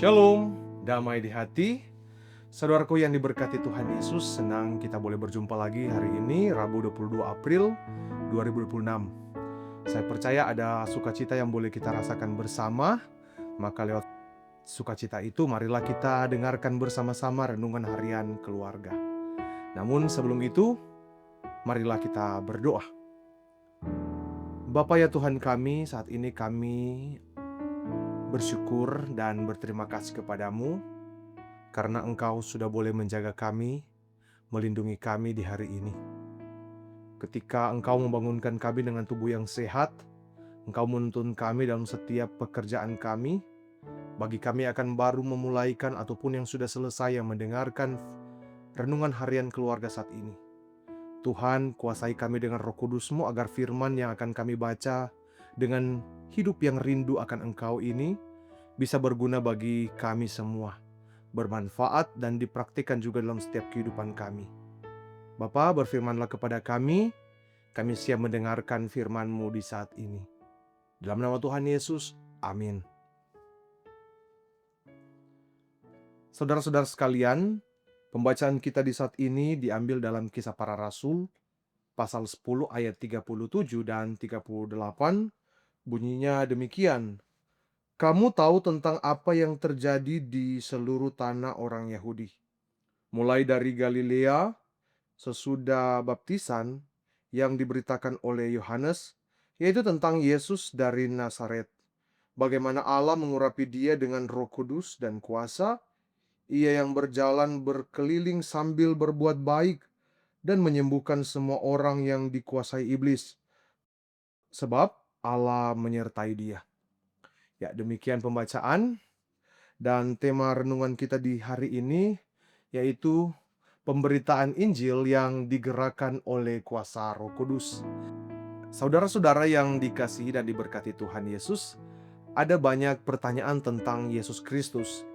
Shalom, damai di hati. Saudaraku yang diberkati Tuhan Yesus, senang kita boleh berjumpa lagi hari ini, Rabu 22 April 2026. Saya percaya ada sukacita yang boleh kita rasakan bersama, maka lewat sukacita itu marilah kita dengarkan bersama-sama renungan harian keluarga. Namun sebelum itu, marilah kita berdoa. Bapa ya Tuhan kami, saat ini kami bersyukur dan berterima kasih kepadamu karena Engkau sudah boleh menjaga kami, melindungi kami di hari ini. Ketika Engkau membangunkan kami dengan tubuh yang sehat, Engkau menuntun kami dalam setiap pekerjaan kami. Bagi kami akan baru memulaikan ataupun yang sudah selesai yang mendengarkan renungan harian keluarga saat ini. Tuhan, kuasai kami dengan Roh Kudus-Mu agar firman yang akan kami baca dengan hidup yang rindu akan Engkau ini bisa berguna bagi kami semua, bermanfaat dan dipraktikkan juga dalam setiap kehidupan kami. Bapa, berfirmanlah kepada kami siap mendengarkan firman-Mu di saat ini. Dalam nama Tuhan Yesus, amin. Saudara-saudara sekalian, pembacaan kita di saat ini diambil dalam Kisah Para Rasul, pasal 10 ayat 37 dan 38, bunyinya demikian. Kamu tahu tentang apa yang terjadi di seluruh tanah orang Yahudi, mulai dari Galilea, sesudah baptisan yang diberitakan oleh Yohanes, yaitu tentang Yesus dari Nazaret. Bagaimana Allah mengurapi dia dengan Roh Kudus dan kuasa, ia yang berjalan berkeliling sambil berbuat baik dan menyembuhkan semua orang yang dikuasai iblis, sebab Allah menyertai dia. Ya, demikian pembacaan dan tema renungan kita di hari ini yaitu pemberitaan Injil yang digerakkan oleh kuasa Roh Kudus. Saudara-saudara yang dikasihi dan diberkati Tuhan Yesus, ada banyak pertanyaan tentang Yesus Kristus.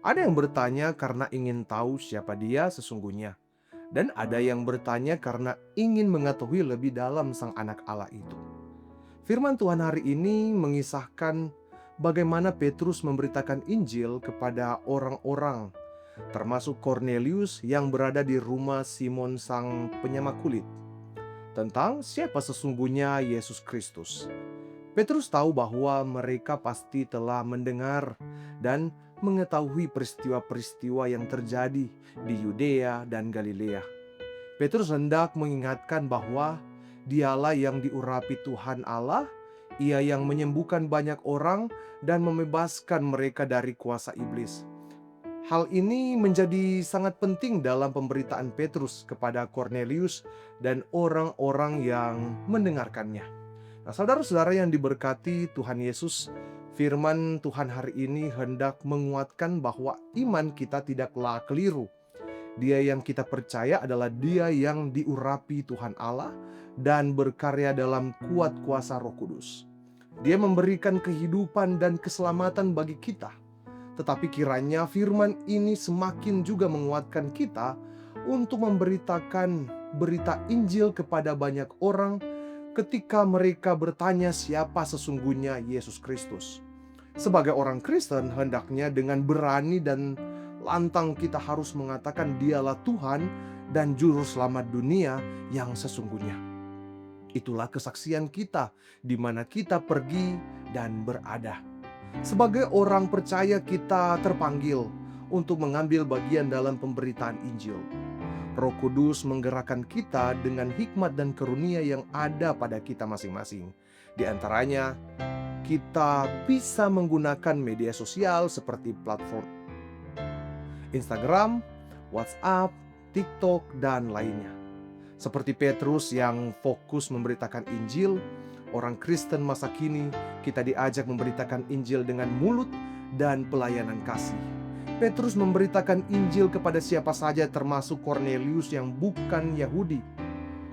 Ada yang bertanya karena ingin tahu siapa Dia sesungguhnya, dan ada yang bertanya karena ingin mengetahui lebih dalam Sang Anak Allah itu. Firman Tuhan hari ini mengisahkan bagaimana Petrus memberitakan Injil kepada orang-orang, termasuk Cornelius yang berada di rumah Simon sang penyamak kulit, tentang siapa sesungguhnya Yesus Kristus. Petrus tahu bahwa mereka pasti telah mendengar dan mengetahui peristiwa-peristiwa yang terjadi di Yudea dan Galilea. Petrus hendak mengingatkan bahwa Dialah yang diurapi Tuhan Allah, Ia yang menyembuhkan banyak orang dan membebaskan mereka dari kuasa iblis. Hal ini menjadi sangat penting dalam pemberitaan Petrus kepada Cornelius dan orang-orang yang mendengarkannya. Nah, saudara-saudara yang diberkati Tuhan Yesus, firman Tuhan hari ini hendak menguatkan bahwa iman kita tidaklah keliru. Dia yang kita percaya adalah Dia yang diurapi Tuhan Allah dan berkarya dalam kuat kuasa Roh Kudus. Dia memberikan kehidupan dan keselamatan bagi kita. Tetapi kiranya firman ini semakin juga menguatkan kita untuk memberitakan berita Injil kepada banyak orang ketika mereka bertanya siapa sesungguhnya Yesus Kristus. Sebagai orang Kristen, hendaknya dengan berani dan lantang kita harus mengatakan Dialah Tuhan dan Juru Selamat dunia yang sesungguhnya. Itulah kesaksian kita di mana kita pergi dan berada. Sebagai orang percaya kita terpanggil untuk mengambil bagian dalam pemberitaan Injil. Roh Kudus menggerakkan kita dengan hikmat dan karunia yang ada pada kita masing-masing. Di antaranya, kita bisa menggunakan media sosial seperti platform Instagram, WhatsApp, TikTok, dan lainnya. Seperti Petrus yang fokus memberitakan Injil, orang Kristen masa kini kita diajak memberitakan Injil dengan mulut dan pelayanan kasih. Petrus memberitakan Injil kepada siapa saja termasuk Cornelius yang bukan Yahudi.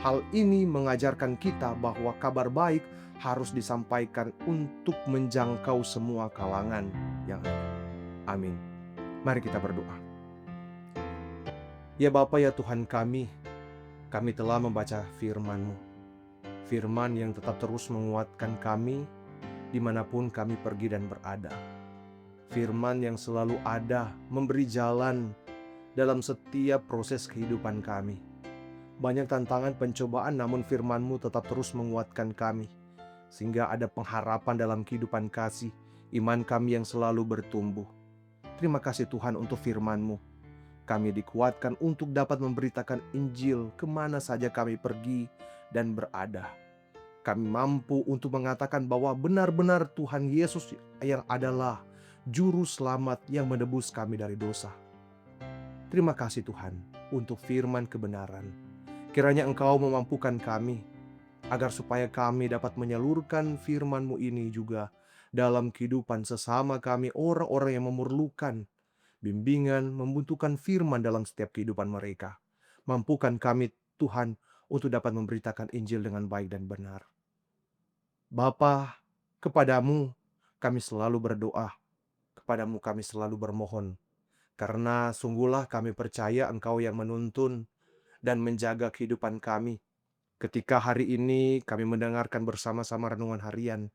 Hal ini mengajarkan kita bahwa kabar baik harus disampaikan untuk menjangkau semua kalangan yang ada. Amin. Mari kita berdoa. Ya Bapa ya Tuhan kami telah membaca firman-Mu. Firman yang tetap terus menguatkan kami dimanapun kami pergi dan berada. Firman yang selalu ada, memberi jalan dalam setiap proses kehidupan kami. Banyak tantangan pencobaan, namun firman-Mu tetap terus menguatkan kami, sehingga ada pengharapan dalam kehidupan kasih, iman kami yang selalu bertumbuh. Terima kasih Tuhan untuk firman-Mu. Kami dikuatkan untuk dapat memberitakan Injil kemana saja kami pergi dan berada. Kami mampu untuk mengatakan bahwa benar-benar Tuhan Yesus yang adalah Juru Selamat yang menebus kami dari dosa. Terima kasih Tuhan untuk firman kebenaran. Kiranya Engkau memampukan kami agar supaya kami dapat menyalurkan firman-Mu ini juga dalam kehidupan sesama kami, orang-orang yang memerlukan bimbingan, membutuhkan firman dalam setiap kehidupan mereka. Mampukan kami Tuhan untuk dapat memberitakan Injil dengan baik dan benar. Bapa, kepadamu kami selalu berdoa, kepadamu kami selalu bermohon, karena sungguhlah kami percaya Engkau yang menuntun dan menjaga kehidupan kami. Ketika hari ini kami mendengarkan bersama-sama renungan harian,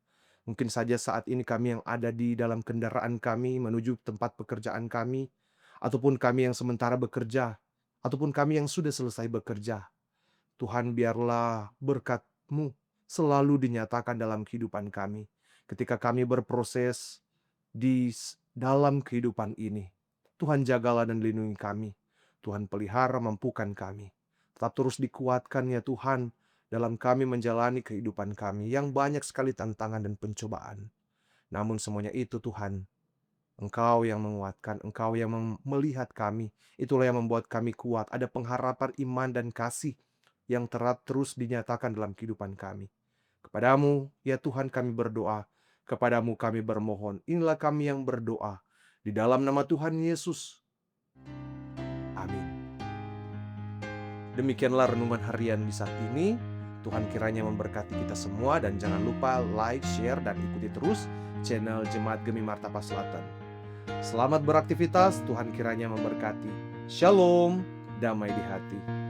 mungkin saja saat ini kami yang ada di dalam kendaraan kami menuju tempat pekerjaan kami, ataupun kami yang sementara bekerja, ataupun kami yang sudah selesai bekerja. Tuhan, biarlah berkat-Mu selalu dinyatakan dalam kehidupan kami. Ketika kami berproses di dalam kehidupan ini, Tuhan jagalah dan lindungi kami. Tuhan pelihara, mampukan kami. Tetap terus dikuatkan ya Tuhan, dalam kami menjalani kehidupan kami yang banyak sekali tantangan dan pencobaan. Namun semuanya itu Tuhan, Engkau yang menguatkan, Engkau yang melihat kami. Itulah yang membuat kami kuat. Ada pengharapan iman dan kasih yang terus dinyatakan dalam kehidupan kami. Kepadamu, ya Tuhan, kami berdoa. Kepadamu kami bermohon. Inilah kami yang berdoa. Di dalam nama Tuhan Yesus. Amin. Demikianlah renungan harian di saat ini. Tuhan kiranya memberkati kita semua. Dan jangan lupa like, share, dan ikuti terus channel Jemaat Gemi Martapus Selatan. Selamat beraktivitas, Tuhan kiranya memberkati. Shalom, damai di hati.